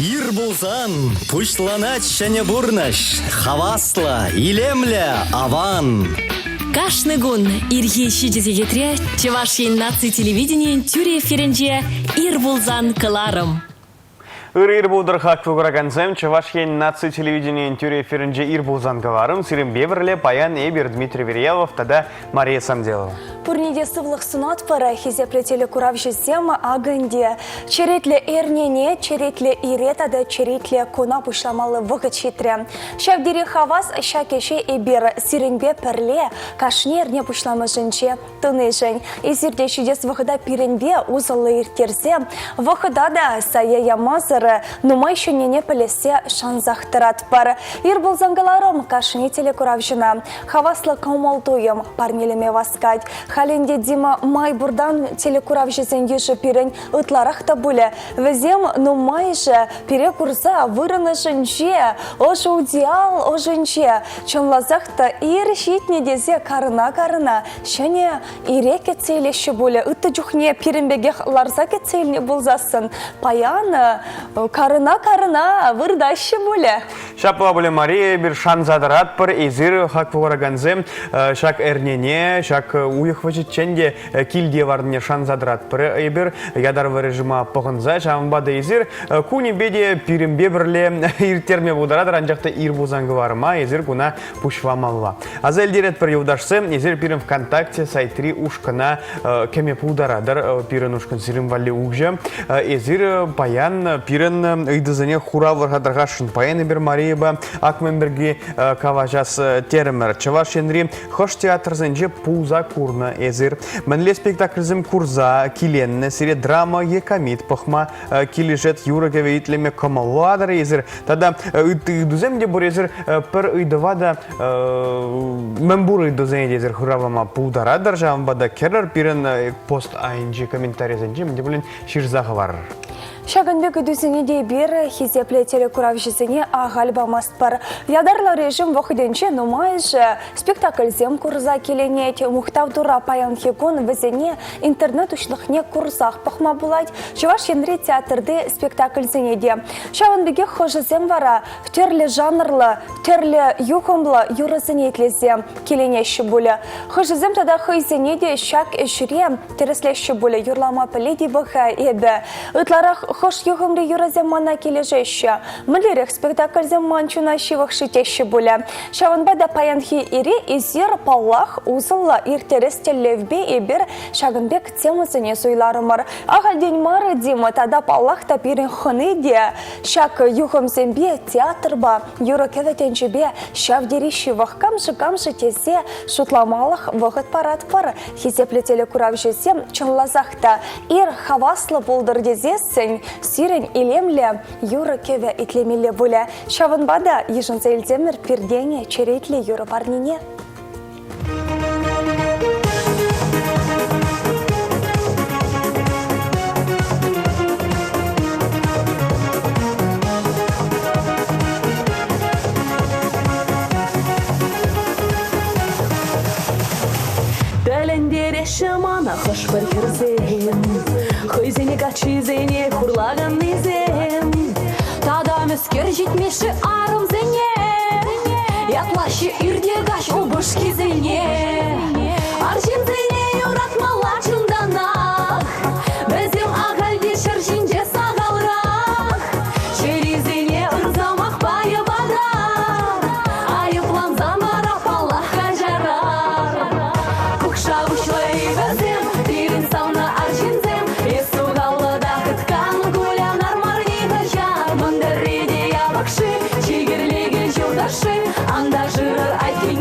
Ир булсан, пушланач шәне бурнаш, хавасла, илемле, аван. Кашны гун ирге шидезегетре Чевашин наци телевидение тюре ференже ир булзан кыларым. Ир булдыр хак фуграгансем Чевашин наци телевидение тюре ференже ир булзан кыларым. Сирим Беверле, Паян Эбер, Дмитрий Верьялов, тогда Мария Самделова. Пурниде сывлых сунат пара хизеплетели куравжи зема аганде. Черетле эрнене, черетле иретада, черетле куна пушламалы вғычитре. Шавдири хавас шакеше эбер сиренбе перле, кашнерне пушламы жынче тыны жын. Изирде шидес вғыда пиренбе узылы иртерзе, вғыда да сая ямазыры, нумай шынене пілесе шанзақтырат пар. Ир булзангаларым кашни телекуравжина. Хаваслы каумалтуем парнелеме васкать. Халенде Дима май бурдан телекуравжизен еші пирен ытларақта бұлі. Візем нумайжы пире курза вырыны жынче, ожы удиал ожынче. Чонлазақта ир шитне дезе карына-карына. Шәне ире кетсейлеші бұлі. Үтті жүхне пиренбегех ларза кетсейліне бұлзасын. Паяны карына-карына вырдашы бұлі. Шапла бұлі Мария бір шанзадырат бір езір хак вораганзем, шак эрнене, шак уйық вачетченде килде варне шанзадырат бір ебір ядарвы режима пұғынза, шамбады езір куни беде пирімбе бірле иртерме бұдарадыр, анжақты ир бұзаңғы варма, езір күна пұшвамалла. Аз әлдерет бір еудашсы, езір пирім ВКонтакте сайтри ушқына кеме пұдарадыр, пирін ушқын сирім валли уғжы, езір паян пирін үйдізіне хура варғадырға шын паян ебір Марияба акмемберге каважас терімір. Чаваш енри хош театрзенже пуза курна езір. Мәнле спектакльзім курза киленне сире драма екамит пахма килежет юра гевейтлеме камаладыр езір. Тада үйдіземде бұр езір пір үйдівада мәмбур үйдізен езір хуравама пударадыр жамбада керір пирін пост айынжы комментаризенже менде білін ширзағы бар. Шагынбек үдізіне де бір хизепле телекуравжызіне ағалба маспар. Ядарлы режим вақыденче нумайжы спектакльзем курза келенет, мұқтавдура паян хегон візіне интернет ұшлықне курзақ пақма бұлайд. Чеваш енре театрды спектакльзіне де. Шагынбеге хожызем вара, втерлі жанрлы, втерлі юхымлы юрызіне етлезе келенеші бұлі. Хожызем тада хызіне де шак жүре тереслеші бұлі юрлама піледі бұға ебі. Үтларақ хош юхымры юразем мана кележеші. Мүлерек спектакльзем манчуна шивық шитеші бұлі. Шағынбада паянхи ири изер паллах узылла иртерес телевбе ебір Шагынбек темызыне суйларымыр. Ағалден мары димы тада паллах тапирин хыны де. Шак юхымзембе театрба юры кеветенчебе шавдері шивық камжы тезе шутламалық вғыт парат пар. Хизеплі телекуравжезем чынлазақта ир хаваслы болдыр дезесін сирен илемле юры кеве итлемеле бұлі. Шавынбада ежінза елдемір пердене черетле юры парнине. Дәлендере шамана хош бір кірзем, Хойзене качизене курлаган низем, Тада мөскер жетмеші арым зене, Ятлашы ирде гаш обыш кизене, Аржин зене юратмала чынданақ, Бәзем ағалде шыржинде сағалрақ, Черезене ұрзамақ байы бада, Айыплан замара палах қажарар, Күкша ұшлай бәзем, Тирин сауна аржинзем, Есуғалыда қытқан гулянар марниға жар, Мұндырреде ябақшы, Чегірлегі жылдашы, Анда жырыр айтке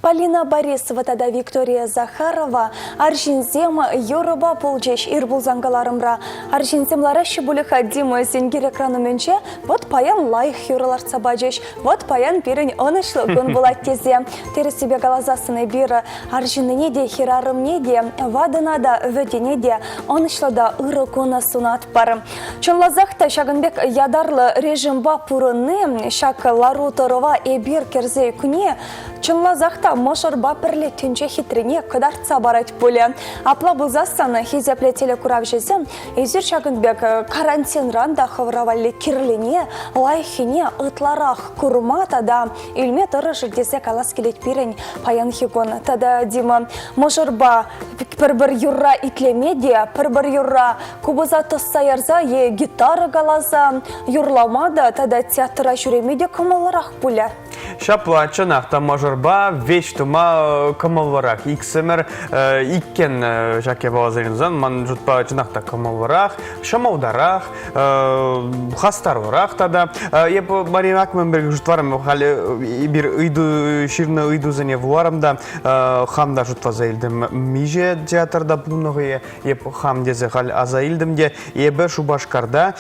Полина Борисова тада Виктория Захарова аржинзем Юрыба пулчеш ирбулзангаларымра. Аржинземлара шыбулыха Дима Зенгер экранымөнче вот паян лайх юрылар сабажеш, вот паян пирень онышлы күн булат тезе. Тері себе галазасыны бир аржиныне де хирарымне де вадына да өведене де онышлы да ыры кона сунат пар. Чонлазақта шагынбек ядарлы режимба пурыны шак лару торова эбир керзе күне чонлазақта мошырба пірлі түнче хитрине кыдарца барать поле. Апла бұлзастаны хизепле телекурав жезем езір шагынбек карантин ранда хавравали кирлине лайхине ытларах курма тада үлме тұры жырдесе калас келет пирень паян хигон. Тада Дима мошырба пір-бір юрра итлемеде, пір-бір юрра кубыза тостайарза е гитара галаза юрламада тада театра жүремеде кымаларақ пуле. Шапла чанақта мажорба вещь тума камалварах. Иксемер иккен жаке балазаринзан ман жутпа чанақта камалварах, шамаударах, хастарварах тада. Еп Марина Акменберг жутварам хали бир ыйду ширна ыйду зане вуарамда хамда жутва заилдем миже театрда пуновые еп хам дезе хали азаилдемде ебе шубашкарда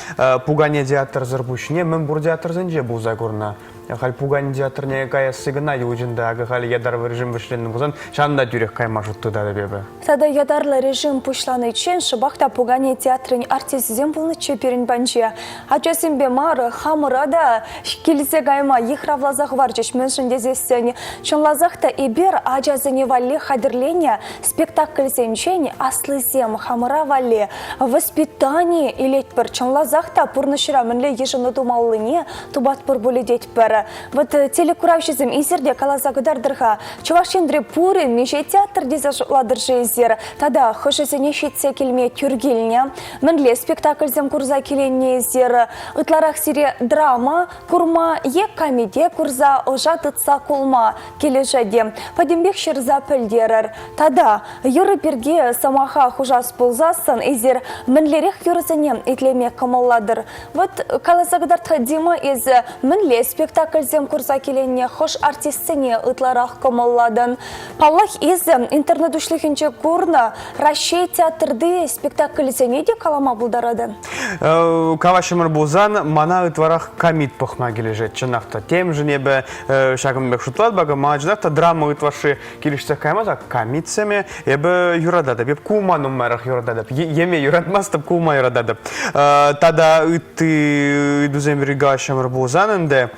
пугане театр зарбушне мен бур театр зенже бу загорна. Хал пуган театрне кая сыгына южинда ага хал ядарлы режим вышленный бузан шанда тюрек кайма жутты да бебе. Сада ядарлы режим пушланы чен шыбахта пугане театрын артизизем булны чеперин банче. Ачасымбе мары хамырада келсе гайма ихравлазах варчеш меншин дезесен. Чонлазахта ибер ажазыне валли хадырлене спектакль сенчен аслызем хамыра валли воспитание илетпер. Чонлазахта пурнышыра мінле ежыны думаллыне тубат пыр боле детпер. Вот телекуравшизм изерде калазагудардырға. Чувашчендре пуры меже театр дезашладыржы изер. Тада хышызыне шетсе келме тюргеліне. Мінле спектакльзем курза келенне изер. Ытларах сире драма, курма, е комедия курза ожатыца кулма кележаде. Падембек шырза пілдерір. Тада юры перге самаха хужас пулзасын изер. Мінлерек юрызыне итлеме камалладыр. Вот калазагудардырға Дима из мінле спектакльзем курса келенне хош артистсене ытларах камалладын. Паллах из интернет ушлыхинче курна Рашей театрды спектакльзене де калама булдарады. Кавашымыр бузан мана ытварах комит похма кележет чынақта. Тем же небе шагымбек шутлат бага маждақта драма ытвашы келешсе каймаза комитсеме ебе юрадады. Беп кума нумарах юрадады. Еме юрадмастып кума юрадады. Тада ыты дүзембері гавашымыр бузанынды.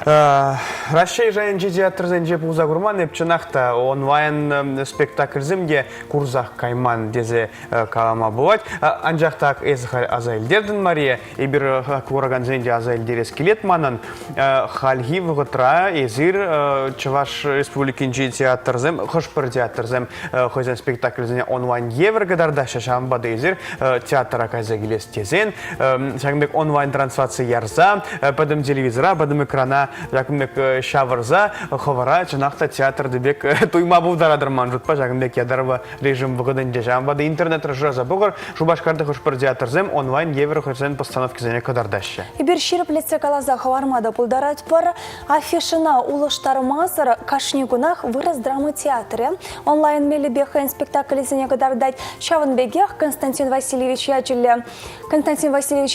Рашей жайынче театр зенче пулза курман епчынақта онлайн спектакльзімге курзах кайман дезе калама болать. Анжақтақ ezhal азайлдердін Мария, ебір кураган зенде азайлдерес келет манын халги вғытра езір Чуваш республикинче театрзім, хышпыр театрзім хойзен спектакльзіне онлайн евргадарда шашамбады езір театра каза келес тезен. Шагымбек онлайн трансляция ярза, падым телевизора, падым экрана Жакымбек шавырза, ховара, чынақта театр дебек туйма бұлдарадырман жұтпа, Жакымбек ядарва режим бұғыдын жамбады интернет ржаза бұғыр, Шубашкарды хұшпыр театрзем онлайн евро хұрсен постановки зене кадардашы. Ибір ширіплетсе калаза хавармада бұлдарад пар, афишына улыштармазыр кашнигунах выраз драмы театры. Онлайн мелебеха спектакль зене кадардать Шавынбегех Константин Васильевич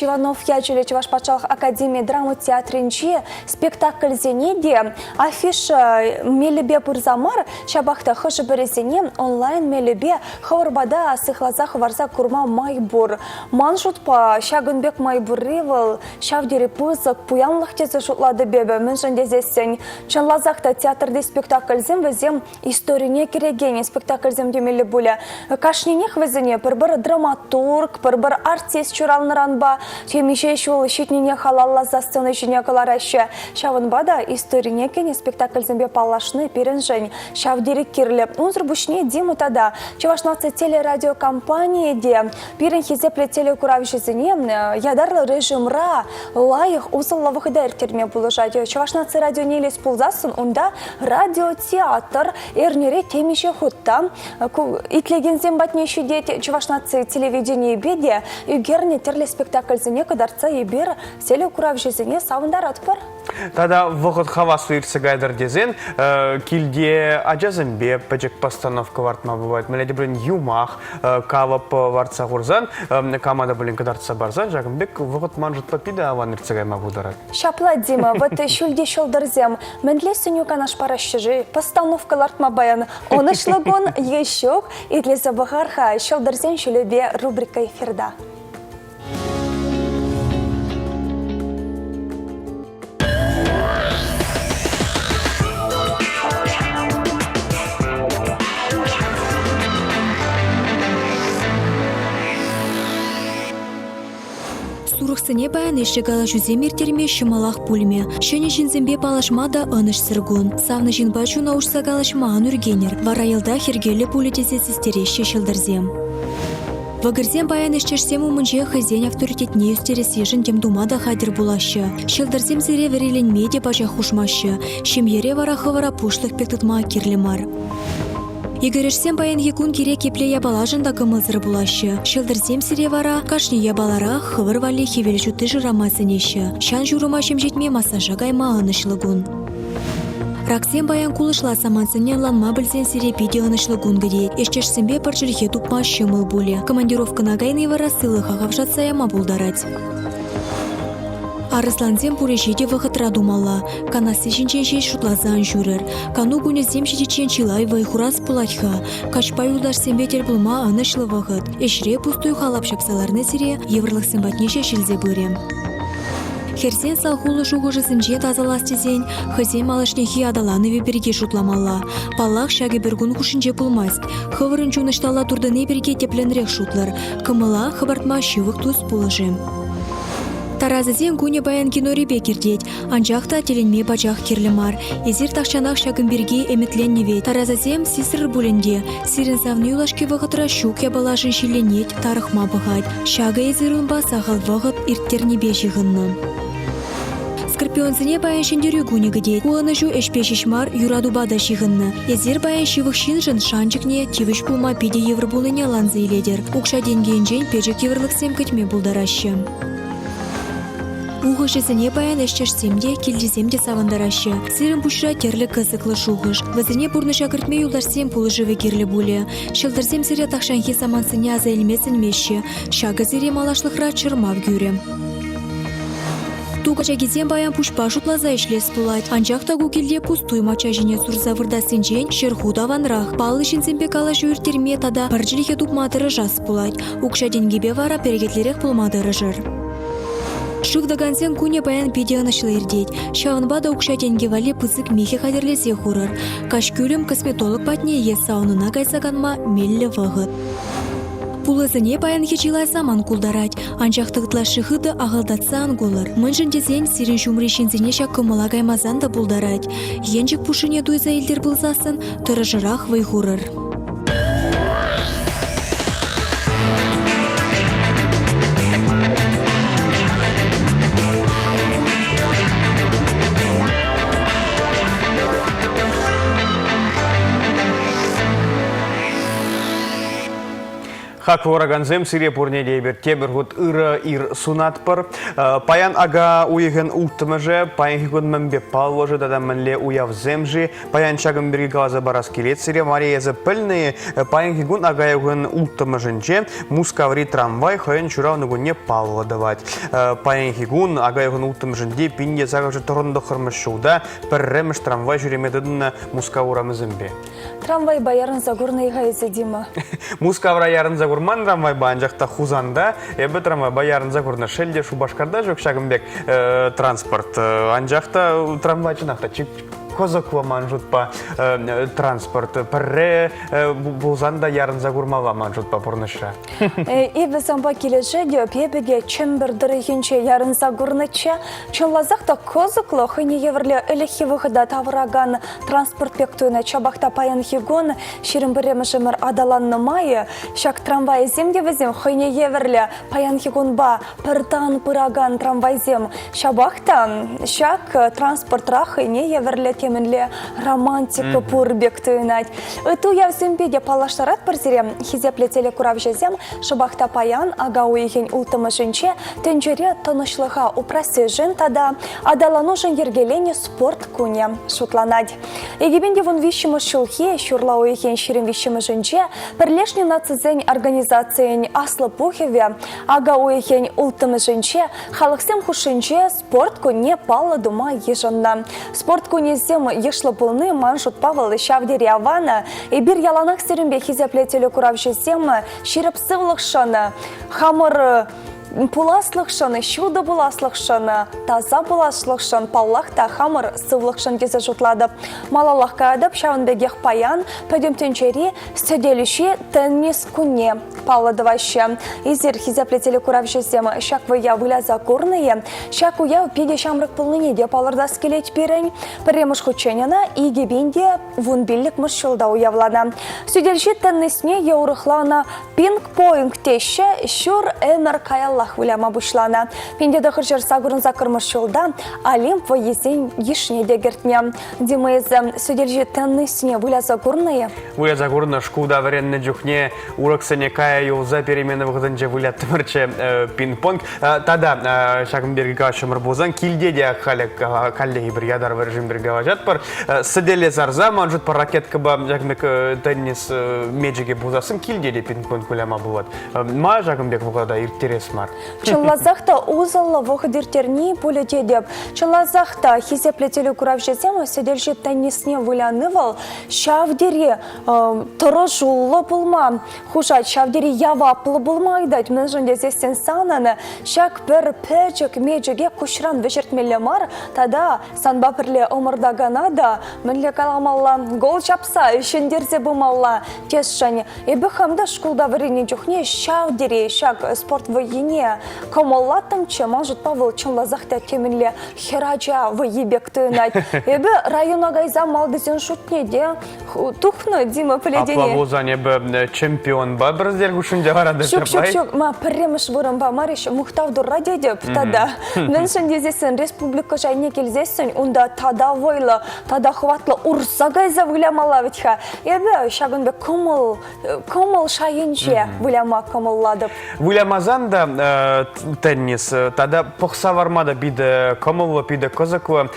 Иванов ячеле Чуваш Патшалық Академия драмы театрынче спектакль зенеде афиша мелебе пурзамар шабахта хышы березене онлайн мелебе хаварбада сыхлаза хаварза курма майбур. Маншутпа Шагынбек майбурривал шавдері пызық пуянлық тезі шутлады бебе мүншін дезесен. Чанлазақта театрды спектакльзем візем историне керегене спектакльзем демелі бұлі. Кашненех візіне бір драматург, бір артист чуралныранба, темеше шуыл шетнене халалла за сцены жіне каларашы. Шавынбада историне кене спектакльзембе палашны перенжен. Шавдері керлі. Унзыр бұшне Диму тада. Чувашнацы телерадиокомпания де пирен хизепле телекуравшызыне ядарлы режимра лайық узылла вғыдар терме бұлыжады. Чувашнацы радио нелес пулзасын, онда радиотеатр эрнере темеше хутта. Итлегензен батнеші дет Чувашнацы телевидение беде үгерне терлі спектакльзіне кадарца ебер телекуравшызыне савындар атпар. Тада вғыт хавас уйырсы гайдар дезен, килде ажазымбе пәчек постановка вартма бывает. Мәләді білін юмах, кавап вартса ғурзан, камада білін кадарца барзан, жағымбек вғыт манжыт папида аван ирцегайма бударат. Шапла Дима, вот шүлде шолдырзем, мәндле сүню канаш парашчыжы, постановка лартма баян, он шлыгон ещек, и для забахарха шолдырзем шүлебе рубрика эфирда. Сурықсыне баян ешігала жүземер терме шымалақ пульме. Шөне жінзімбе палашмада аныш сыргун. Савны жинбачу наушса галашмаған үргенер. Вара елда хергелі пулетесе сестереші шылдырзем. Вагырзем баян ешчерсем умынже хызен авторитетне үстерес ежін демдумада хадир булашы. Шылдырзем зіре верелен меде бажа хушмашы. Шемьере вара хывара пушлық пектытма кирлемар. Игорешсем баян егун кире кепле ябалажында кымылзыр булашы. Шылдырзем сире вара кашни ябалара хывыр вали хевел жуты жырамазынеші. Шан журыма шемжетме массажа гайма анышлыгун. Раксем баян кулышла самансыне ланма білсен сире пиде анышлыгун гыде. Ешчешсембе парчырхе тупма шымыл буле. Командировкына гайны вара сылыха гавжатса яма булдарать. Арысланзем пурешеде вғытра думалла. Канасы жинченшей шутлазан жүрір. Кану гунезем шедечен чилай вайхурас пулатха. Качпай улдарсембе тербылма анышлы вғыт. Эшре пустой халап шапсаларны сире еврлық сымбатнеше шілзе бөрем. Херсен салхулы шуғыжысынже тазаластезен, хызем алышнехи адаланы веберге шутламалла. Паллах шаги бергун кушынже пулмаст. Хывырын жунышталла турдыны берге тепленрек шутлар. Кымыла хыбартма шивық туз пулыжым. Таразызен куне баян киноребе кирдеть, анжақта теленме бачақ кирлемар. Езір тақшанақ шагымберге эметленневет. Таразызем сисыр буленде, сирен савны юлашке вғытра шук ябалашын шиленет, тарықма бұғад. Шага езірунба сағал вғыт ирттернебе жығынны. Скорпионсыне баян шендерю гуне гыдет. Куаны жу эшпешишмар юрадубада шиғынны. Езір баян шивық шинжын шанчыкне тивыш пулма пиде евр булыне ланзы иледер. Укша денгенжен пежек еврлықсем кітме булдарашы. Уғышысыне баян эшчерсемде, келдесемде савандарашы. Сирым пушра терлі кызыклы шуғыш. Вазыне бұрныша кіртме юлдарсем пулы живы керлі буле. Шылдырсем сире тақшанхи самансыне аза елмесін меші. Шағы зире малашлықра чырмав гюре. Тугача кезен баян пушпа шутлаза ишлес пулать. Анжақта гукелде пустой мача жіне сурза вырдасынжен шерхуда ванрах. Палы шинсембе калаш үртерме тада паржилихе тупмадыры жас пулать. Укша денгебе вара перегетлерек пулмадыры жыр. Шыгдагансен куне баян пиде анышлы ирдеть. Шавынбада укшатенге вали пызык мехе хадерлесе хурыр. Кашкюлем косметолог патне ес саунына кайсаганма меллі вғыт. Пулызыне баян хечилай саман кулдарать. Анжақтығытла шыхыды ағылдатса ангулыр. Мынжын дезен сирен шумрешензіне шак кымыла каймазан да булдарать. Енжік пушыне дуйза елдер бұлзасын, тұрыжырақ вайхурыр. Хак вораганзем сире пурне дейбер тебір гуд ыры ир сунатпыр. Паян ага уйген ултымыжы, паян хигун мәмбе палвожы дада мәнле уявземжи, паян чагын бірге газа барас келет сире мариязы пыльные, паян хигун ага юген ултымыжынче, мускаври трамвай хайын чурауныгуне палва давать. Паян хигун ага юген ултымыжынде пинде загажы тұрынды қырмышшуда, пірреміш трамвай жүремедідіні мускавурамызымбе. Трамвай баярын загурный гайзы Дима. Мускавра ярын загур трамвай банжақта хузанда, ебі трамвай баярын загурна шелде шубашкарда жоқ шагымбек транспорт. Анжақта трамвай жинақта чик козаква манжутпа транспорт. Пірре бұлзанда ярын загурмала манжутпа бұрныша. Ебі замба келеші деп ебіге чембірдірі хенче ярын загурныче. Чынлазақта козаклы хыне еврлі әліхи вғыда тавыраган транспорт пектуына чабақта паян хигон шерін біремішімір адаланны майы. Шак трамвай земде візем хыне еврлі паян хигон ба пыртан пыраган трамвай зем. Шабақта шак транспорт рахыне еврлі теменле романтика пурбек тыынать. Ыту явзембеде палаштарат парзире хизеплетеле куравжезем шабахта паян ага уйген ултымышынче тенджере тонышлыға упрасе жын тада адалану жын ергелене спорт куне шутланать. Егебенде вон вишімі шулхе шурла уйген ширин вишімі жынче пірлешні нацизен организациян аслы пухеве ага уйген ултымышынче халықсем хушынче спорт куне палы дума ежынна. Спорт кунезем ешлы пылны маншут Павел Шавдери Авана и бир яланах серімбе хизеплетеле куравжезем ширіп сывлықшаны хамыр пуласлықшаны, шуды буласлықшаны, таза буласлықшын, паллақта хамыр сывлықшын кезі жұтладып. Малалаққа адып, шауынбегех паян, пөдемтенчері сөделіші теннис күнне палладывашы. Изер хизеплетелі куравжезем шаквыя выляза көрныя, шакуя педе шамрық пылныне де палырдас келет берін, піреміш хученена и гебенде вунбелік мұшылда уявлана. Сөделіші теннисне еурықлана пинг-поинг теші шур эмер каяллах виляма бушлана. Пенде дұқыржыр сағырын закырмыш жолда Олимп вайезен ешіне дегертне. Демейзі сөделіші теннисне выляза көрныя. Выляза көрні шкуда варенні жүхне урықсыне кая юлза перемены вғыдынже вылаттымырче пинг-понг. Тада шағымбергі шымыр бозан килде де қаллеги бір ядар варжым бірге важат бар. Сыделе зарза манжут par ракетка ба жакмек теннис меджиге бузасын килде де пинг-понг виляма булат. Ма жакымбек вғада иртерес мар. Чынлазақта узалла вғыдыртерни полете деп. Чынлазақта хизеплетелі куравжезем сөделші теннисне вылянывал шавдері тұры жулы бұлма. Хушат шавдері яваплы бұлма айдать. Мен жынде зестен сананы шак бір пәчік меджиге күшран вешертмелі мар. Тада санба пірле омырдағана да мінле каламалла гол чапса үшендерзе бұмалла тесшане. Эбі хамда шкулда варені жүхне шавдері шак спорт войне комоллаттымче мажут Павел чынлазақта теменле хераджа войебек тыынать. Эбі района гайза малдызен шутне де тухны Дима поледене. Аплавозан ебі чемпион ба біріздер күшінде барады жапай? Шук, ма пірреміш бұрын ба мариш мұқтавды ради деп тада. Мен шындезесін республика жайне келзесін, онда тада войлы, тада хватлы урса гайза вылямала витха. Эбі шагынбе комыл шайынче выляма комылладып. Вылямазан да теннис, тада пұқса вармада биді комылы, биді козаквы,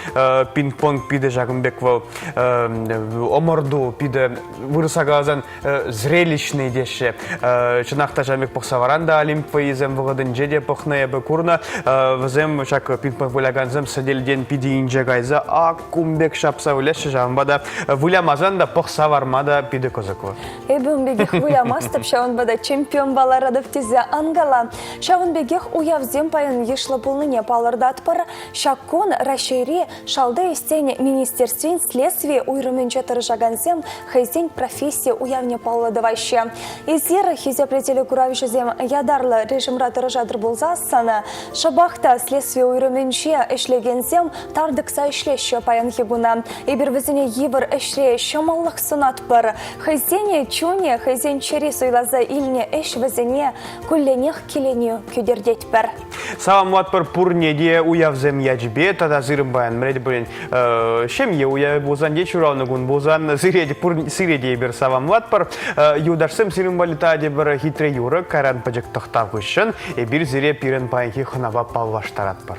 пинг-понг биді жагынбеквы, омырду биді вырысағазан зрелищный деші. Чынақта жамек пұқса варанда Олимп вайызем вғыдын жеде пұқны ебі күрні. Візем шак пинг-понг выляганзем сәделден биді инже гайза аккумбек шапса вылеші жамбада. Вылямазан да пұқса вармада биді козаквы. Эбімбегех вылямастып шауынбада чемпион баларадып тезе ангала. Шауынбегех уявзем пайын ешлы бұлныне палырдат пар. Шаккон рашери шалды істен министерствен следствие уйрыменче тұржаганзем хайзен профессия уявне палыдывайшы. Изер хизеплетелі куравишезем ядарлы режимра тұржадыр болзасаны. Шабахта следствие уйрыменче эшлегензем тардықса эшлеші пайын хибуна. Эбір візіне евір эшле шамаллық сынат бар. Хайзене чуне хайзен чери сойлаза илне эш візіне күлленех келене күдердет бар. Савамлат бір пурнеде уявзем яджбе, тада зырым баян мреді білін шемге уявы бозан де чурауны күн бозан сиреде бір савамлат бір юдарсым сирым балита де бір хитре юры каран пәжік тұқтав күшін, бір зире пирен пайынки хынава палваштарат бір.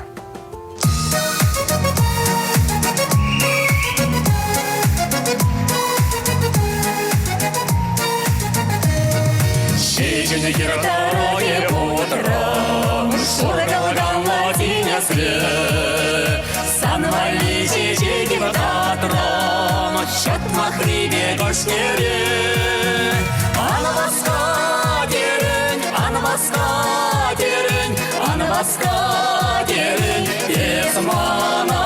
Второе утро, шургал латиня свет, санвали чечеким татром, счет махрибе гошнере. Анваска дерень, есмана.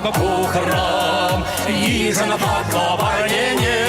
Кухрам, ежина поклаварение.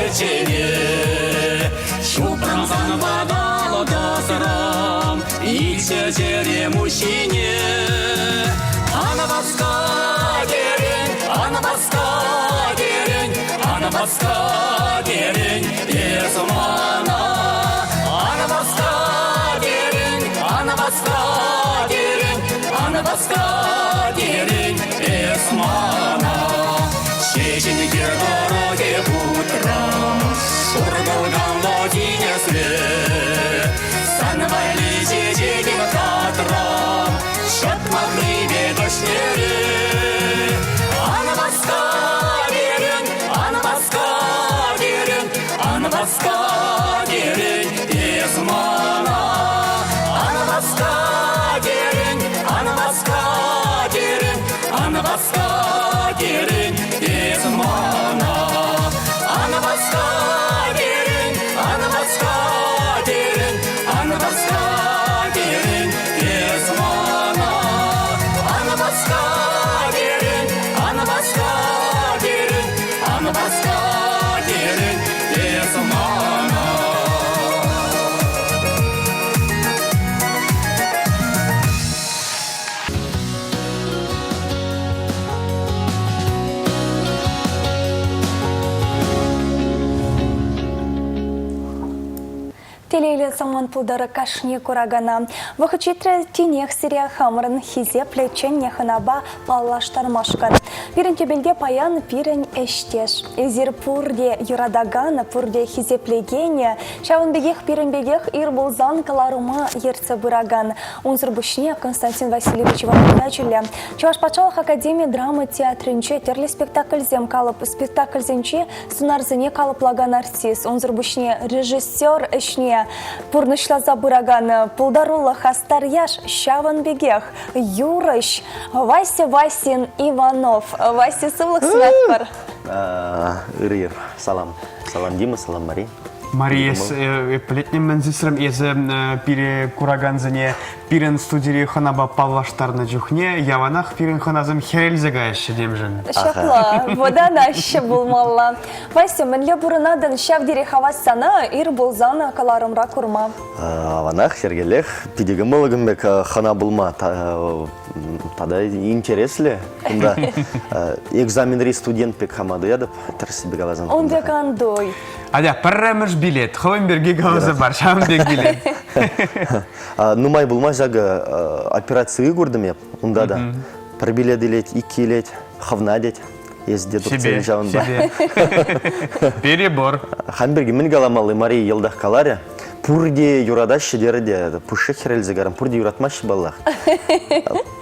вечене. Шупранзан водало дозром, и чечере мужчине. Ана баска дерень, ана баска дерень, ана баска дерень, без мана. Ана баска дерень, ана баска дерень, ана баска дерень, без мана. Чеченьки дороги утром, шурдалган лодине свет. Санвали чечеки катром, шатмахри бедошнери. Ана баска дерень, ана баска дерень, ана баска дерень, без мана. Ана баска дерень, ана баска дерень, ана баска дерень, без мана. Ана баска дерень, ана баска дерень, ана баска дерень, без мана. Ана баска дерень, ана баска дерень, ана баска дерень, без мана. Телейле саман пулдары кашне курагана. Вахычитре тинех сирия хамрын хизе плечен неханаба паллаштармашкан. Пирен тебелде паян пирен эштеш. Эзир пурде юрадагана пурде хизе плегене. Шавын бегех пирен бегех ирбулзан каларума ерце бураган. Унзыр бушне Константин Васильевич Варнадачуля. Чуваш пачалах академия драмы театрынче терлі спектакль зем калып спектакль зенче сунарзыне калып лаган артист. Унзыр бушне режиссер эшне пурнышлаза бураган пулдарула хастар яш шаван бегех Юрыш Вася Васин Иванов. Вася сывлық сынатпар. Ирир, салам. Салам Дима, салам Мари. Мария, плетнем мензисрем езі пире кураганзыне пирен студири ханаба паллаштарны жүхне, яванах пирен ханазым херелзега еші демжін. Шақла, водан ашы болмалла. Вася, мінле бұрынадан шавдері хавассана, ир болзана каларымра курма. Аванах, хергелех, пидегі мылығымбек хана болма. Тада интереслі. Экзаменри студент пек хамады ядып, тірсі бегалазан. Он бек андой. Адя, пірреміш билет, ховенберге гауызы бар, шамдек билет. Нумай болма жағы операции көрдім еп, онда да. Бір билет елет, екі елет, хавна дет. Езде дұрцелі жауын ба. Перебор. Ханберге мін галамалы Мария елдақ каларе. Пурде юрадаш дерде, пушы херелзегарым, пурде юратмашы баллах.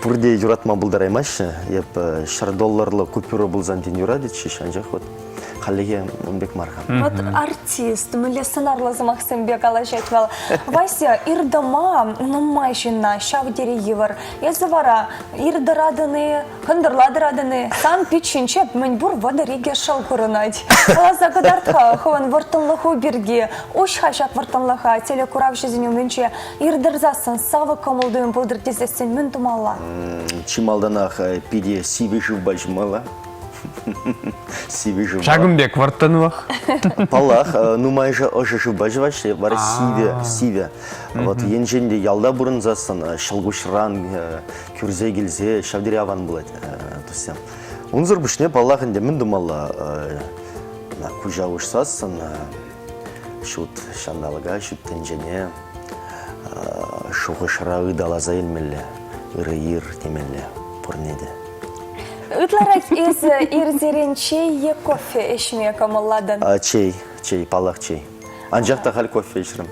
Пурде юратма бұлдараймашы, еп $1 купюра бұлзан ден юрадет, шешан жақ вот. Халлиге Умбек Мархам. Вот артист, мілі сценарлы замақсын бек алажет вал. Вася, ирдама, нумай жина, шавдері евар. Езі вара, ирдарадыны, хындырладырадыны, сан пичинчеп, мен бұр вадариге шал көрінайд. Лаза қадартха, хуан вартынлығы берге, ош хашак вартынлыға, телекурав жезінен венче, ирдырзасын, савы комылдыын бұлдыртезесін мен тумалла. Чималданах пиде сивы жив бажмала. Шагымбек вартынлық. Палах, нумай же ожы жив бажваш, бар сиве. Вот енженде ялда бұрын засын, шылғушран, күрзе келзе, шавдері аван болады. Унзыр бүшне палахынде мен думалла, күжа ұшсасын, шут шандалыға, шут тенжене, шуғышыра ұдалаза елмелі, ұры-ир темелі пұрнеді. Үтларак из ирзеренчей кофе эшме камалладан. Чей, палах чей. Анжақта хал кофе ішірім.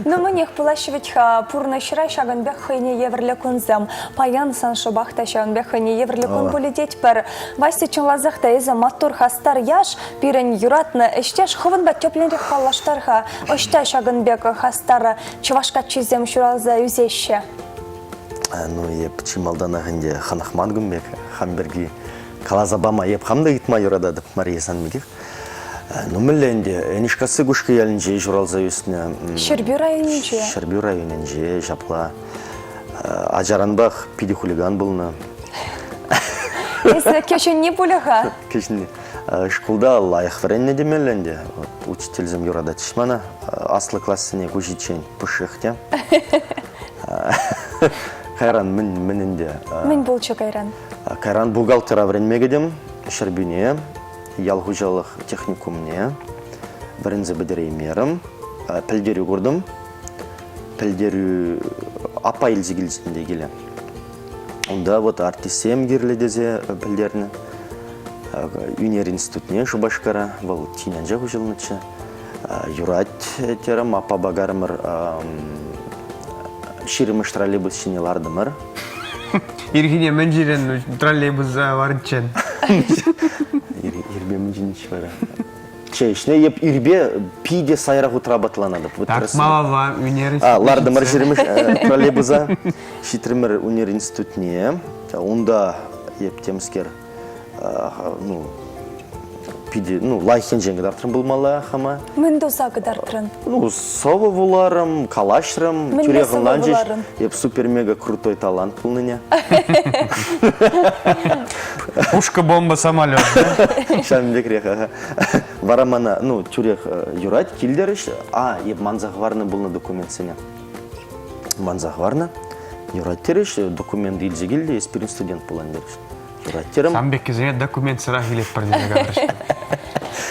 Ну, мне плащевать пурна ширай шаган бехайне еврле кунзам. Паян сан шабахта шаган бехайне еврле кун полететь пер. Вася чун лазахта из матур хастар яш пирен юратна эштеш хован бат тепленрих халлаштарха. Ошта шаган бека хастара чувашка чизем шуралза юзеще. Ну, еп чималдан ағынде ханахман күмбек, хамберги калазабама еп хамда гитма юрадады Мария Санмегих. Ну, мүлленде, әнішкасы күшкі елінже журалза үстіне. Шербю районенже. Шербю районенже, жапла. Ажаранбақ пиди хулиган болны. Если кешен не пуляға? Кешен не. Школда лайық варенне демеленде. Учительзем юрада тишмана. Аслы классыне көжичен пұшықте. Кайран мінінде. Мен болчу Кайран. Кайран бухгалтера варенмегедем. Шербине. Ялғужалық техникумне. Бірінзі бідіреймерім. Пілдері көрдім. Пілдері апа елзі келсінде келе. Онда вот артисем керледезе пілдеріні. Унер институтне Шубашкара, бұл тиненже құжылнычы. Юрат терім, апа бағарымыр ширимыш троллейбус шинелардымыр. Иргине мен жерен троллейбус варычен. Ирбе мүнжініші бара. Чешіне еп ирбе пиде сайрақ утра батланады. Так, мала унер институт. Лардымыр ширимыш троллейбуза. Шитрімір унер институтне. Онда еп темскер. Лайхен женгід артырым болмалы қама. Мен доса кыдартырын. Совы боларым, калашырым, Мен тюре де совы ғылан жеш. боларым. Еп супер-мега крутой талант бұлныне. Пушка-бомба самолет. Шамбек реха. Варамана, тюре юрат, килдеріш. Еп манзақ варны бұлны документ сене. Манзақ варны. Юрат тереш, документ илзе келді, эспирин студент болан дереш. Самбек кезіне документ сыра келет бірдене ғарыш.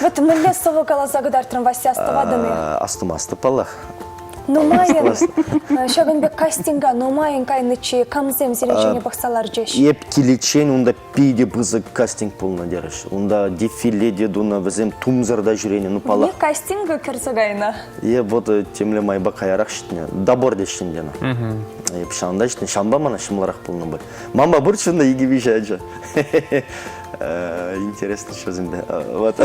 Вот мен де совы каласа кыдартырын вася астывадыны. Астым-асты палах. Нумайын, шагынбек кастинга, нумайын кайнычы, камзем зеренчене бақсалар жеш. Еп келечен, онда пиде бызы кастинг пулна дереш. Онда дефиле дедуна візем тумзарда жүрені, палах. Не кастинга кірсігайна? Вот темле майба каярақ шытне, дабор дешіндені. Еп шанда шытне, шамба мана шымларақ пулна бар. Мама бұр шында еге бейші аджа. Интересно шозымда. Вот.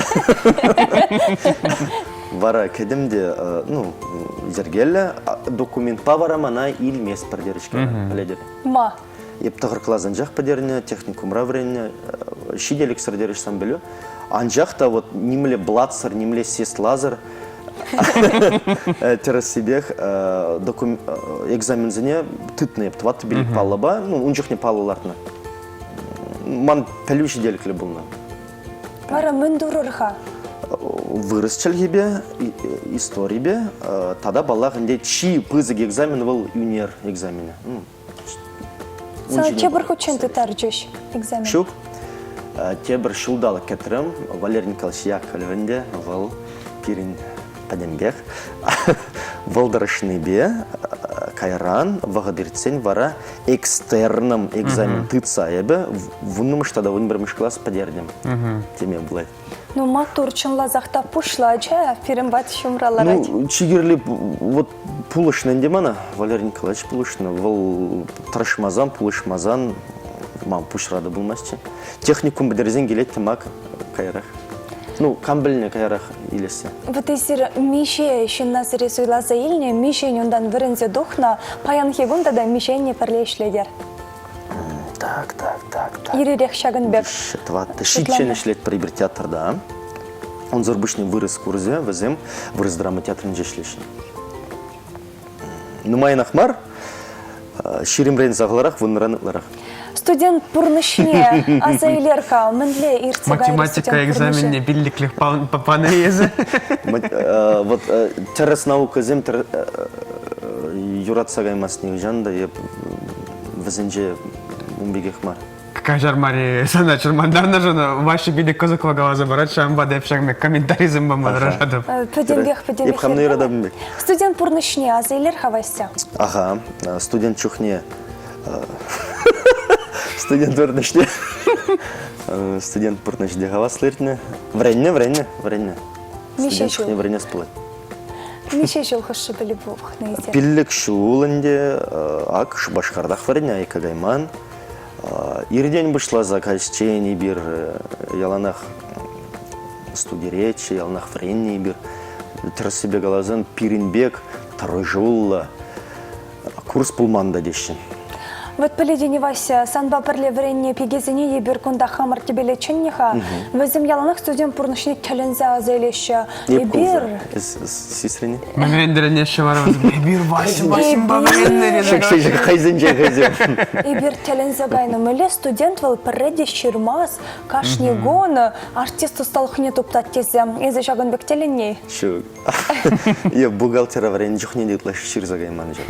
Вара кедімде, зергелі документ паварамана илмес пардерішке. Ма? Еп тұғыр клазан жақ падеріне, техникумра врене, шиделік сырдерішсам білу. Анжақта вот немле блатсыр, немле сест лазыр, террасибех экзамензіне түтіне еп тватты білік паллаба, унжықне паллыларына. Ман пәлу шиделіклі бұлна. Вара мен дұрырға? Вырыс чәлгебе, историбе, тада балақ інде чи пызык экзамен был юнер экзамене. Сана чебір хүтчен тұтар жеш экзамен? Шук, тебір шулдалы кәтірім, Валерий Николаевич Яковлевінде, вал пирин падембек, валдарышны бе, кайран, вағадырцен вара экстерным экзамен тыца ебе, вұнымыш тада 11 класс падердем. Теме бұлай. Матур чынла зақта пушла жа, фирм бат шумралар. Чигерли вот пулышнен демана, Валерий Николаевич пулышны, вал трашмазан, пулышмазан, мам пушрады булмасчы. Техникум бідерзен келет темак кайрах. Камбіліне кайрах илесе. Вот есір мише шын назыре суйласа еліне, мишен ондан вірінзе дұхна, паян хегунда да мишенне пірлешледер. Так. Иререк шагынбек. Шитчен ішлет прибір театрда. Он зарбышный вырыс курзе, візем вырыс драма театрын жешлешін. Нумайын ақмар, ширимрен зағыларақ, вұныраныкларақ. Студент пұрнышне, азайлерка, мінле ирцега. Математика экзаменне билликлих папаны езі. Вот террас наука зем, юрат сагаймасны жанда, візенже умбеге қмар. Кажар Мария, сана чурмандарна жана, ваши биде козыкла галазы барат, шамба депшагме комментаризм бамадыр жадым. Пөдембек. Епхамны ирадабымбек. Студент пұрнышне, азайлерка вася. Ага, студент чухне. Студент пұрнышне. Студент пұрнышне гаваслыртне. Вренне. Студент чухне вренне спылы. Неше жыл құшы білі бұқны езер? Пиллік шулынде, ак Шубашкардақ вренне, айкагайман. Ирден бышла за каччени бир, яланах студеречи, яланах вренне бир. Тірсібе галазан пиринбек, тарыжулла. Курс пулманда дешін. Вот поледени Вася, санба перле вренне пегезине ебір кунда хамар тебеле ченниха, візім яланық студент пұрнышыне тәлінзе азайлеще. Ебір... Сестріне? Мен рендеріне шеварымыз. Ебір Васим бабырендеріне. Шек-шек, хайзен же хайзен. Ибир телензе гайны мөле студент вал пірреде шермаз, кашни гоны, артист усталықне туптат тезе. Эзе жагын бек теленней. Шу. Я бухгалтера варен жүхне дейтла шир загайман же.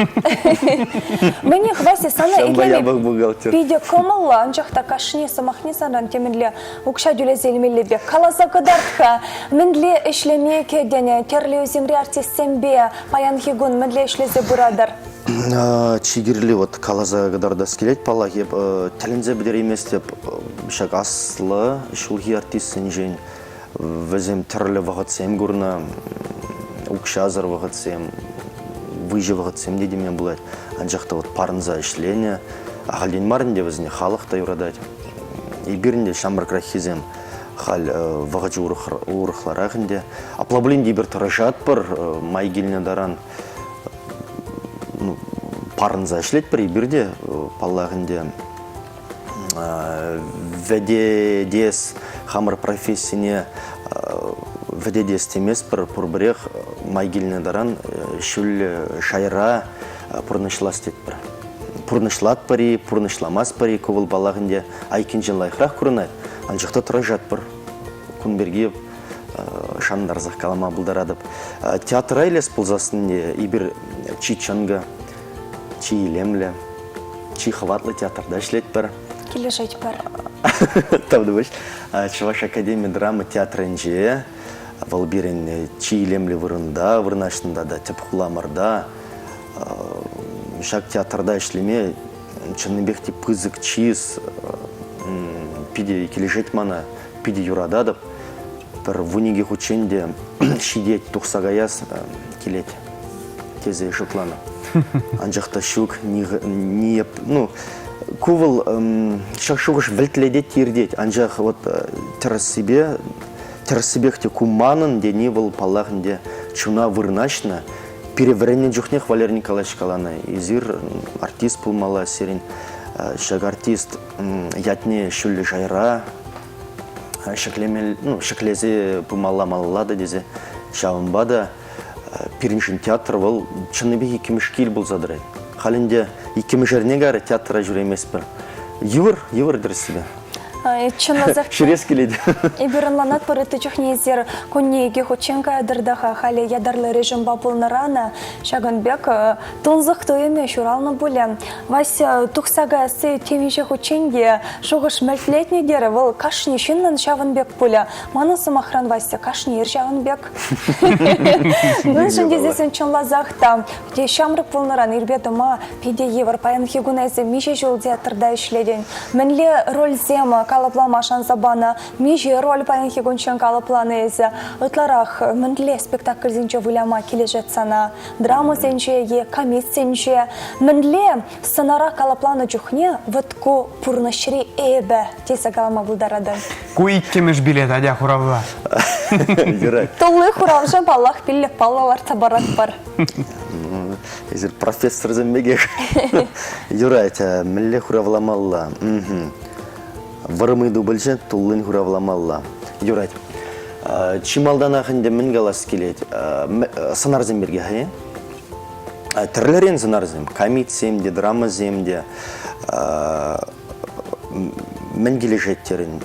Мені хваси сана Шамба ябық игеми бухгалтер. пиде комалла, анжақта кашни самахни санран темінле укша дүлезелмелі бек. Қаласа кыдартха, мінле ішлеме кедене, терле өзімре артистсембе, паян хигун мінле ішлезе бұрадар. Чигирли вот калаза гадарда скелет палах еп тәлінзе бідер емес деп шак аслы шулхи артистсен жен візем түрлі вағытсем көріна укшазыр вағытсем выжы вағытсем дедемен болады анжақта вот парынза ішлене ағалден марынде візіне халықта юрадать и бірінде шамбаркрах хизем хал вағычы урықларағынде аплаблинде бір тұрашат бір май келіне даран парынза ішлет бір ебірде паллағынде вәдедес хамыр профессияне вәдедес темес бір пұрбірех майгеліне даран шүл шайра пұрнышлас дед бір. Пұрнышлат бірі, пұрнышламас бірі көбіл балағынде айкенжен лайқырақ көрінай. Анжықта тұра жат бір күнберге шандарзақ калама бұлдарадып. Театр айлес бұлзасынде ебір чи чанга, чи илемлі, чи хватлы театрда ішлет бір. Келе жайт бар. Тавды баш. Чуваш академия драма театрынже, валберен чи илемлі вырында, вырнашында да, тепхуламарда, шак театрда ішлеме, чынныбекте пызык чиз, пиде кележет мана, пиде юрададып, бір вуниге хученде шидет тухсагаяс келет, тезе шуклана. Анжақта шук, ну, кувыл шақ-шуғыш вілтледет тердет. Анжақ вот терсібекте куманын дене был палағынде чуна вырнашна, перевренне жүхнех Валерий Николаевич Калана. Изир артист пулмала серин, шақ артист ятне шүлі жайра, шеклезе пулмала малалады дезе шауынбада. Пириншин театр был чынныбек икемішкел бұл задырай. Халінде икемішерне гары театра жүремес бір. Евр дұрысыбе. Шерес келеді. Иберінланат бұрыты жүхнезер коннеге хоченка дырдаға халі ядарлы режим бапылны рана шағынбек тонзық тойыме шуралны бұлі. Вася тұқсаға сы темеше хоченге шуғыш мәлтлетне дері бұл кашни шыннан шағынбек бұлі. Манысы мақран Вася кашни ер шағынбек. Гүншін дезесін чынлазақта де шамрық бұлныран ирбеті ма педе евр паян хигунайзы мише жол театрда ішледен. Мінле роль зема калаплама шансабана, меже роль паянхи гончан калапланы езі. Ытларах мінле спектакль зенче вуляма кележет сана, драма зенче е, комет зенче. Мінле сценара калапланы жүхне ватку пурнашри эбе тесе калама бұлдарады. Куйкемеш билет, адя хуравла. Толы хуравжа баллах пиллек палалар табарат бар. Езір профессор зәмбеге. Юрайт, мінле хуравламалла. Варымы дубльже тулын хуравламалла. Юрайт, чималдан ақынде мін қалас келет. Сынарзым берге, хай? Түрлерен сынарзым. Комит земде, драма земде. Мін кележеттерін.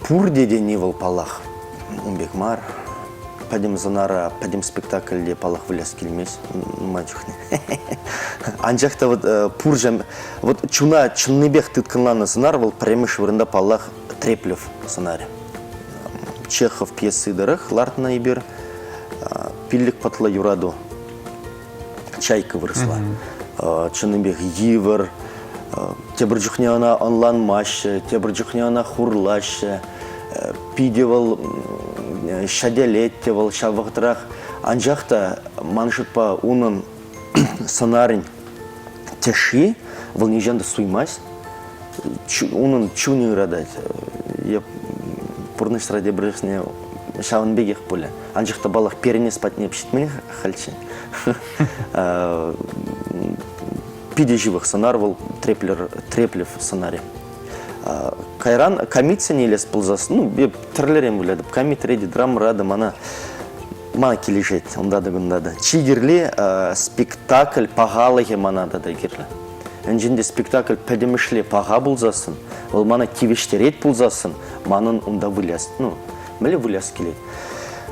Пур деде не был палах. Умбек мар. Падим занара, падим спектакльде палах вылез келмес. Мачухне. Анжақта вот пуржам, вот чунныбек тытканланы сценар был премеш вырында палах Треплев сценарий. Чехов пьесы дырых, лартна ибер, пиллик патла юраду. Чайка выросла. Чунныбек евр, тебір жүхне ана онлайн машы, тебір жүхне ана хурлашы, пидевал шаделет тевал шавықтырақ. Анжақта маншытпа унын сценарий теши, вол неженда суймась, унын чуни радать. Я пурныш ради брышне шавынбегех поле. Анжақта балах перенес патне пшитмені халчен. пиде живых сценар был треплев сценарий. Кайран комитсен елес пылзасын, ну, беп тірлерен біледі. Комит реди, драма радым, ана келешет, ондады күндады. Чигерлі спектакль пағалығы манады да керлі. Әнжінде спектакль пәдемішле паға бұлзасын, ол мана кевештерет бұлзасын, манын онда вылез. Ну, мәлі вылез келет.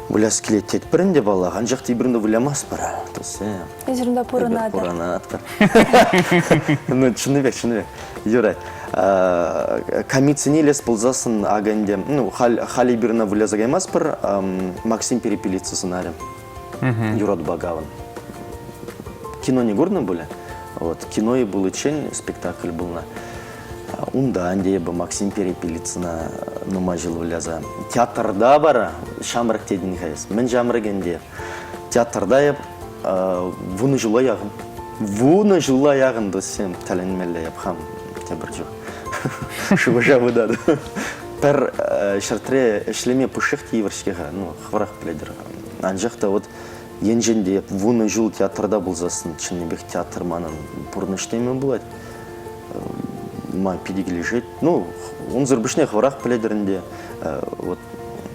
Вылез келет тет бірінде бала, анжақты бірінде вылямас бара. Өзірінде пұрынады. Пұрынады. Ну, чыныбек. Юрай. Комитсен елес бұлзасын ағанде, ну, хали біріне вылез ағаймас бір, Максим Перепелица сценарий. Юрат Багаван. Кино не горно были? Вот, кино и был очень, спектакль был на Унданде, Максим Перепелицына нумажил выляза. Театрда бара, шамрак тедін хайыз. Мен жамрагенде. Театрда еп, вуны жыла яғын. Вуны жыла яғын досем, тәлін мәлі епхам, тебір жоқ. Шуғажа бұдады. Пәр шартре ішлеме пұшық тейвершкеға, ну, хварақ біледір. Анжақта вот, енженде вуны жыл театрда болзасын, чыннебек театр манын бұрныштемен болады. Ма педигілі жет. Ну, он зірбішне хварақ біледірінде, вот,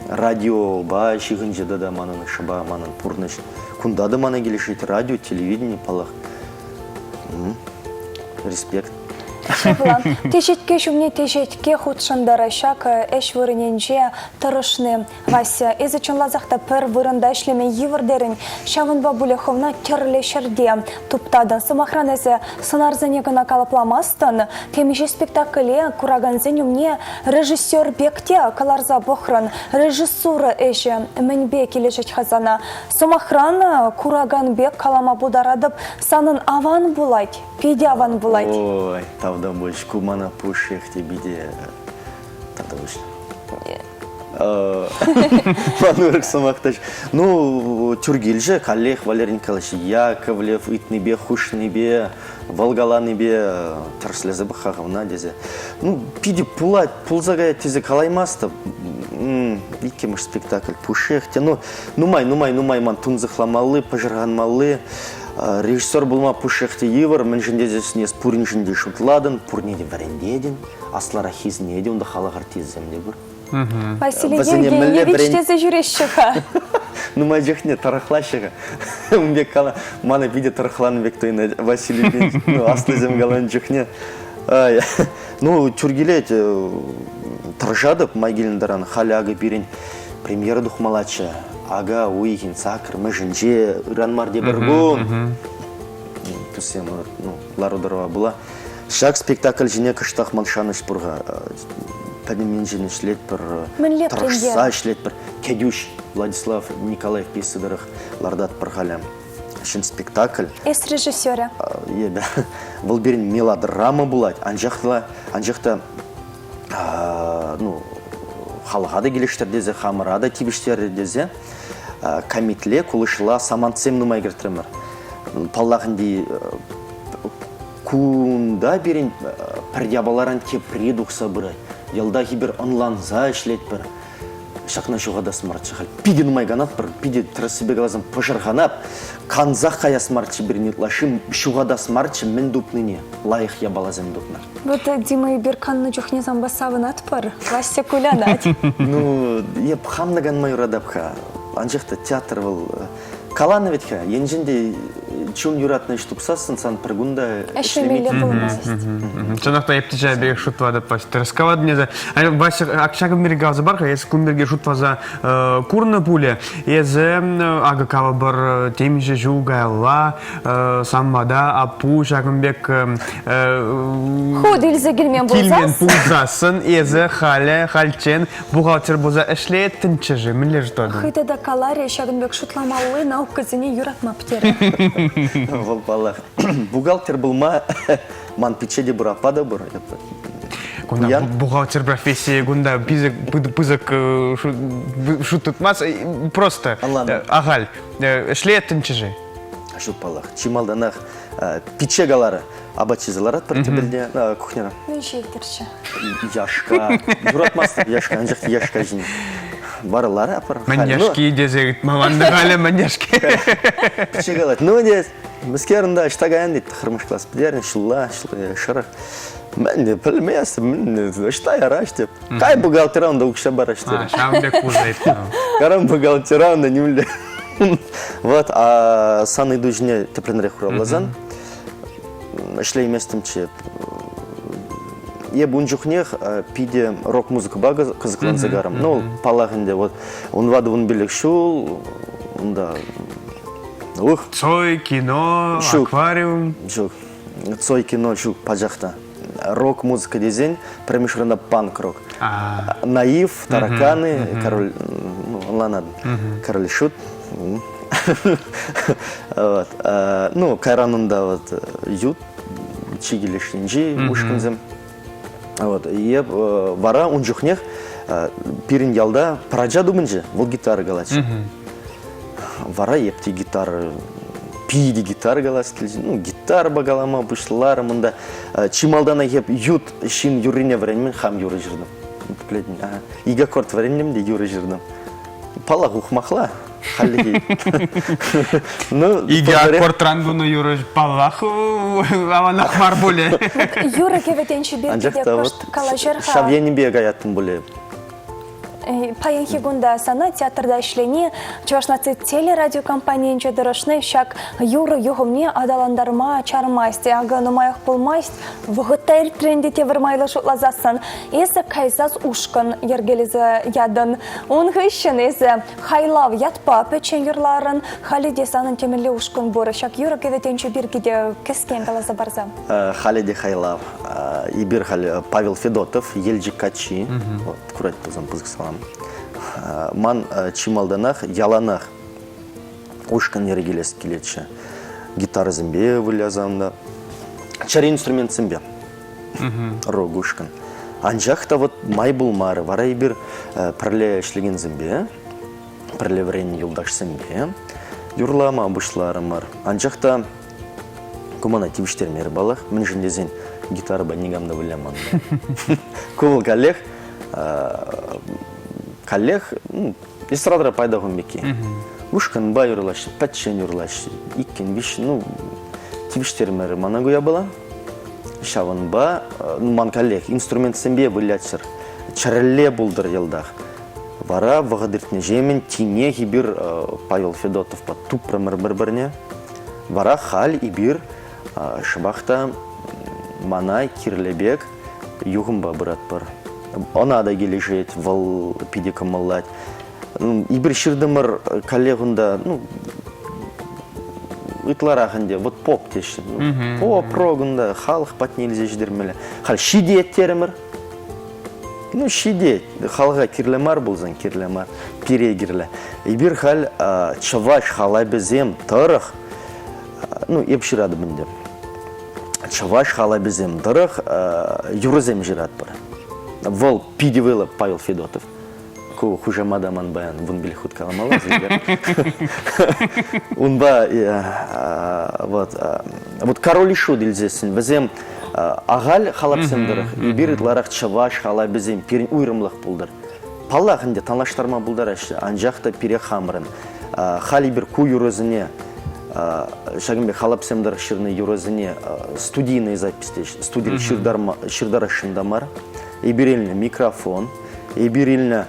радио ба шиғын жеді да манын шыба манын бұрныш. Күндады мана келі жет, радио, телевидение палақ. Респект. Шевлан, тежетке жүмне тежетке худшандары шак әш вырыненже тұрышны. Вася, езі чын лазақта пір вырында ішлеме евірдерін шавын бабулеховна терлі шерде туптадын. Сымахран әзі сынарзанегіна калапламастын, темеше спектакле күраганзен үмне режиссер бекте каларза бұқрын, режиссуры әші мінбе келешет хазана. Сымахран күраган бек калама бударадып, санын аван булайд, педе аван булайд. Ой, тавда больше кумана пушех тебе де тавда больше. Манурик самахташ. Ну, тюргильже, коллег Валерий Николаевич Яковлев, Итнебе, Хушнебе, Волгаланебе, Тарслеза Бахаховна дезе. Ну, пиди пулать, пулзагая тезе калаймаста. Икемыш спектакль пушех. Ну, нумай, ман тунзахламалы, пожарганмалы. Режиссер булма пушехте евр, мен жіндезесіне спурин жінде шутладын, пурнеде варендеден, аслара хизнеде, онда халағар теземде бір. Василий Евгеньевич тезе жүресшіға. Нумай жехне тарахлашыға. Умбек кала, мана биде тарахланы бек тойны Василий Евгеньевич, аслы земгалан жехне. Ну, чургилет таржадып, майгеліндаран халяғы берін премьера дұхмалачы. Ага, уйхин, сакр, мәжінже, ұранмар де біргін. Түсем, ларудырова была. Шак спектакль жіне кыштақ маншаныш бұрға. Пәдемен жіне шлет бір, тұрышса шлет бір. Кедюш, Владислав Николаев Песыдырық лардат бір ғалям. Шын спектакль. Эс режиссері. Ебе, бұл берін мелодрама болады. Анжақта, халғады келештер дезе, хамырады тибіштері дезе, комитле күлішіла самантсем нұмай кертіремір. Паллағынды күнда берін пірдябаларан кепре дұқса бірі. Елда хибір онланза ішлет бір. Шақна шуғада смарт шақал. Пиде нұмай ғанат бір, пиде тұрасыбе ғалазым пұшырғанап, қанзақ қая смартчы бір нетлашым, шуғада смартчы мен дұпныне, лайық я балазым дұпнар. Вот Дима Берканны жүхне замбасавын атпар, Вася кулянат. Ну, еп хамнаган майрадапха. Анжақта театр был. Каланы ветха, енжінде чун юратны штупсасын сан прыгунда Әшемелі болмайст. Чанақта ептіжа бек шутвады пасты. Раскавады незе. Вася, акшағым бері ғазы барға, есі күндерге шутваза курны пуле. Езі ағы кава бір темеше жуғайла, саммада, апу, шағым бек Худ илзе келмен килмен болсасын. пулзасын, езі халі, хальчен, бұғалтер бұза әшле тінчіжі, мүлі ждодым. Хыйда да калария шагынбек шутламалы наук кызыне юратма птері. Волпалах. Бухгалтер был ман печеде бурапада бур. Кунда бухгалтер профессии, кунда пызык шутутмас, просто агаль, шле тінчіжі. Шутпалах. Чималданах печегалары. Абачизаларат бір тебелде кухняра. Мен шейтерші. Яшка. Юратмас яшка, анжақты яшка жіне. Барылары апыр. Маньяшки дезегіт, маманды ғалі маньяшки. Печегалат. Ну, дес. Бізкерінде штагаян дейді, қырмыш класс бідерін, шылла, шырық. Мен де білмейсім, мен штай араш деп. Қай бухгалтера онда ұқша бар аштыр. Шамбек ұзайды. Қарам бухгалтера онда не білді. Вот, а сан иду жіне тепленірек құралазан. Шлейместімче. Еб унжухнех пиде рок-музыка ба қызықлан загарым. Ну, палағында, вот, он вады он білік шул, онда... Цой, кино, аквариум. Жоқ, цой, кино, шул, пажақта. Рок-музыка дезен, премешрында панк-рок. Наив, тараканы, король, ну, ладно, король и шут. Ну, кайранында вот ют, чигелешінжи, ушкінзім. Еп, вара унжухнех, пирин ялда праджа думынжы, бұл гитара галачы. Вара епте гитара, пиди гитара галас келжі. Ну, гитара бағалама, бұшлары мұнда. Чималдана еп ют шин юрине варенмен хам юры жырдым. Ига корт варенмен де юры жырдым. Палақ ұқмақла. Ига корт рандуны юры палақ, аванақ мар боле. Юры кеветенші бергеде көшт кала жерға. Шавьені бе гаятын боле. Паянхи гунда сана театрда işleni Чувашнацы телерадиокомпанияңче дырышны шак юры юғымне адаландарма чармасты, ага нумайық болмайст, вғытайр тренде тевермайлы шутлазасын. Есі кайзаз ушкын ергелізі ядын. Он ғышын есі хайлав ятпа пөчен юрларын, халиде санын темелі ушкын боры. Шак юры кеветенче біргеде кескен қалазы барза? Халиде хайлав. Ибір Павел Федотов, Елжи Качи. Курать позам пызық салам. Ман чималданах, яланах ушкан ергелес келетші. Гитара зімбе вылязамда. Чари инструмент зімбе. Рог ушкан. Анжақта вот май булмары. Вара ибір пірле ішлеген зімбе. Пірле врені юлдаш зімбе. Юрлама бұшларымар. Анжақта кумана тивіштермері балақ. Мен жіндезен гитара ба негамда выляманды. Кул коллег. Коллег, эстрадра пайда ғымбеке. Ушкан ба юрлашы, пәтшен юрлашы, иккен биш, тивіштермері мана гуя бала. Шаван ба, ман коллег, инструмент сэмбе вылячыр. Чарелле булдыр елдақ. Вара вағадыртне жемен тине хибір Павел Федотов па тупрамыр бір-бірне. Вара хал ибір шыбақта мана кирлебек юғымба бұрат бар. Она да келешет, вал пиде камаллать. Ибір шырдымыр коллегында, ытларағынде, вот поп тешін. Поп рогында, халық патнелізе жидермелі. Хал шидет терімір. Шидет. Халға кирлемар болзан, кирлемар. Пире кирле. Ибір хал чаваш халабезем тарық. Еп шырады бінде. Чаваш халабезем тарық юрызем жират бар. Вол пидевыла Павел Федотов. Ку хужамада ман баян вон били худ каламала. Он ба вот король шуд илзесин. Безем агаль халапсем дырых. Ибир ларах чаваш халабезем пирин уйрымлых булдыр. Паллахынде танаштарма булдар ашты. Анжақта пире хамрын. Хали бир ку юрозыне. Шагымбе халапсем дырых шырны юрозыне студийный запись. Студия шырдара шындамар. Ибирильный микрофон, ибирильный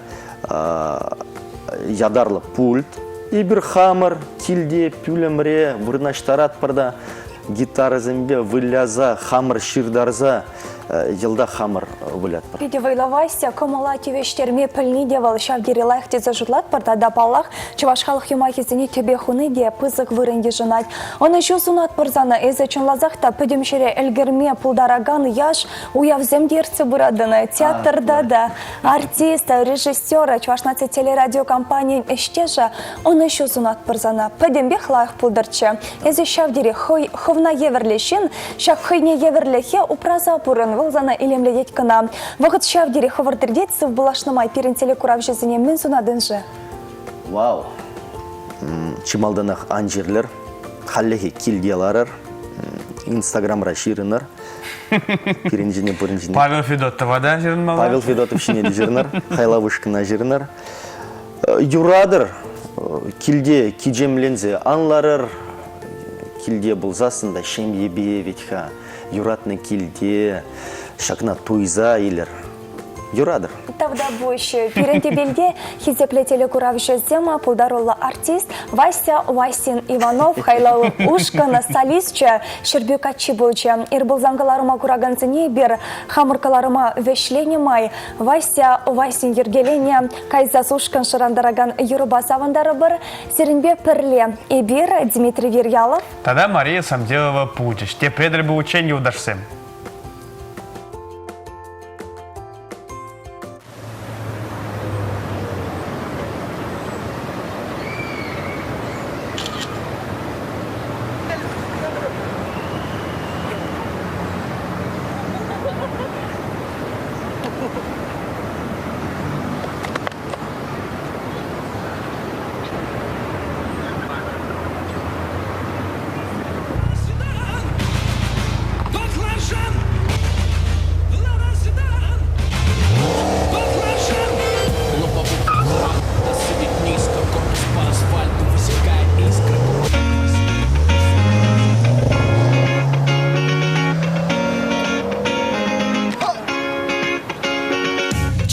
ядарлы пульт, ибир хамыр, тилде, пюлемре, вырнаштарат парда, гитара зімбе, выляза, хамыр ширдарза, елда хамыр вылят пар. Пиде вайлавайся, комала тивештерме пыльни девал, шавдері лайхте зажутлат парда дапаллах, чавашхалық юмахизіне тебе хуны де пызық вырынде жынать. Оны жусунат парзана, эзі чынлазақта пөдемшере әлгірме пулдараган яш уявзем дерці бұрадыны. Театрда да, артиста, режиссера, чавашнацы телерадиокомпания эштежа, оны жусунат парзана, пөдембех лайх пулдарчы. Эзі шавдері ховна еверлешін, шав хыйне еверлехе упраза пурын вылзана илемледет кына. Вағыт шавдері хывырдырдетсі в булашнымай перентелі курав жезіне мен сунадын жы. Вау! Чималданақ анжерлер, халлехи килдияларыр, инстаграмра ширыныр, перенжіне бұрынжіне. Павел Федотова да жирын мала? Павел Федотов шинеді жирыныр, хайлавышкына жирыныр. Юрадыр, килде, киджемлензе, анларыр, килде болзасын да шемьебе ветха, юратны килде, шакна туйза илер. Юрадыр. Тавда больше. Перентебельде хизеплетели куравище зема пулдарулла артист Вася Васин Иванов хайлау ушкана солистча Щербюкачи болча. Ирбулзангаларыма кураганцыне бер хамыркаларыма вешлени май Вася Васин ергелене кайзас ушкан шырандараган юруба савандары бір серенбе пірле. Эбир Дмитрий Верьялов. Тогда Мария Самделова Путич. Те предребы учения удашсем.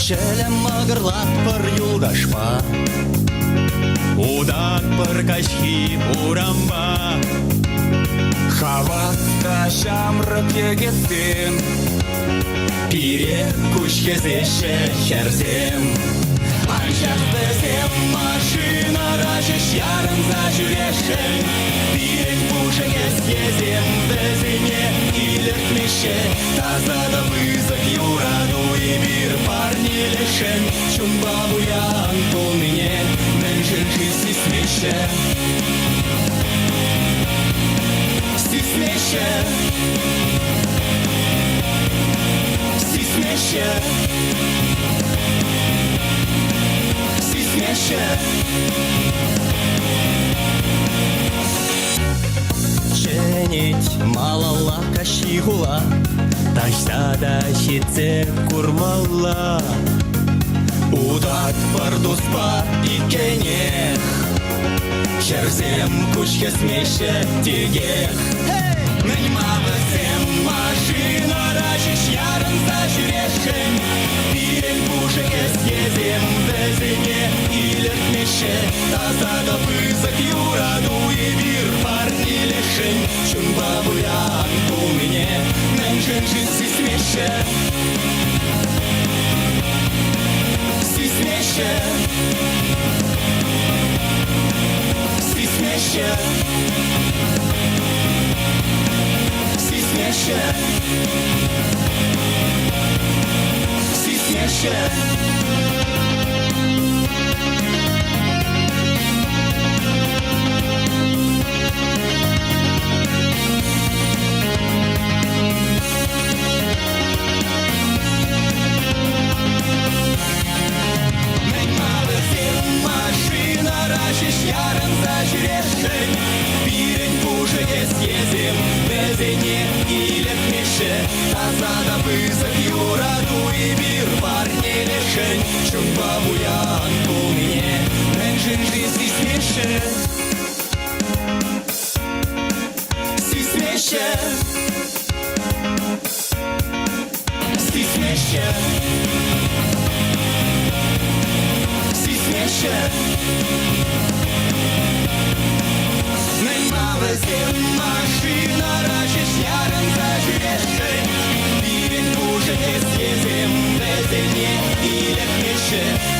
Челемагырлат пыр юлдашма, удак пыр качхи урамба. Хаватта шамрык егеттен, пире кучкезеше херзем. Аншақ бізем машинара жеш ярынза жүрешен, пирек бушегес езем бізіне илертмеше. Тазада вызок юраду и бир парни лешен, чумба буян пол мне, меншин жизни смеше. Стисмеше, стисмеше, стисмеше. Ченить малала кашигула, ташсада хитсе курмала. Удак пардуспа икенех, херзем кучке смеше тегех. Наймавызем машина рачиш ярынса жүрешен, пирек бушекес езем бізіне илертмеше. Тазада пызык юраду и бир парни лешен, чумба буян бұл мене, меншін жизни смеше. Стисмеше, стисмеше, стисмеше, стисмеше. Ярынса жүрешен, пирек бушегес езем бізіне илетмеше. Тазада пызык юраду и бир парни лешен, чумба буян бұл мне, меншін жизни смеше. Стисмеше, стисмеше, стисмеше. Наймавызем машина рачиш ярынса жүрешен, пирек бушегес езем бізіне илетмеше.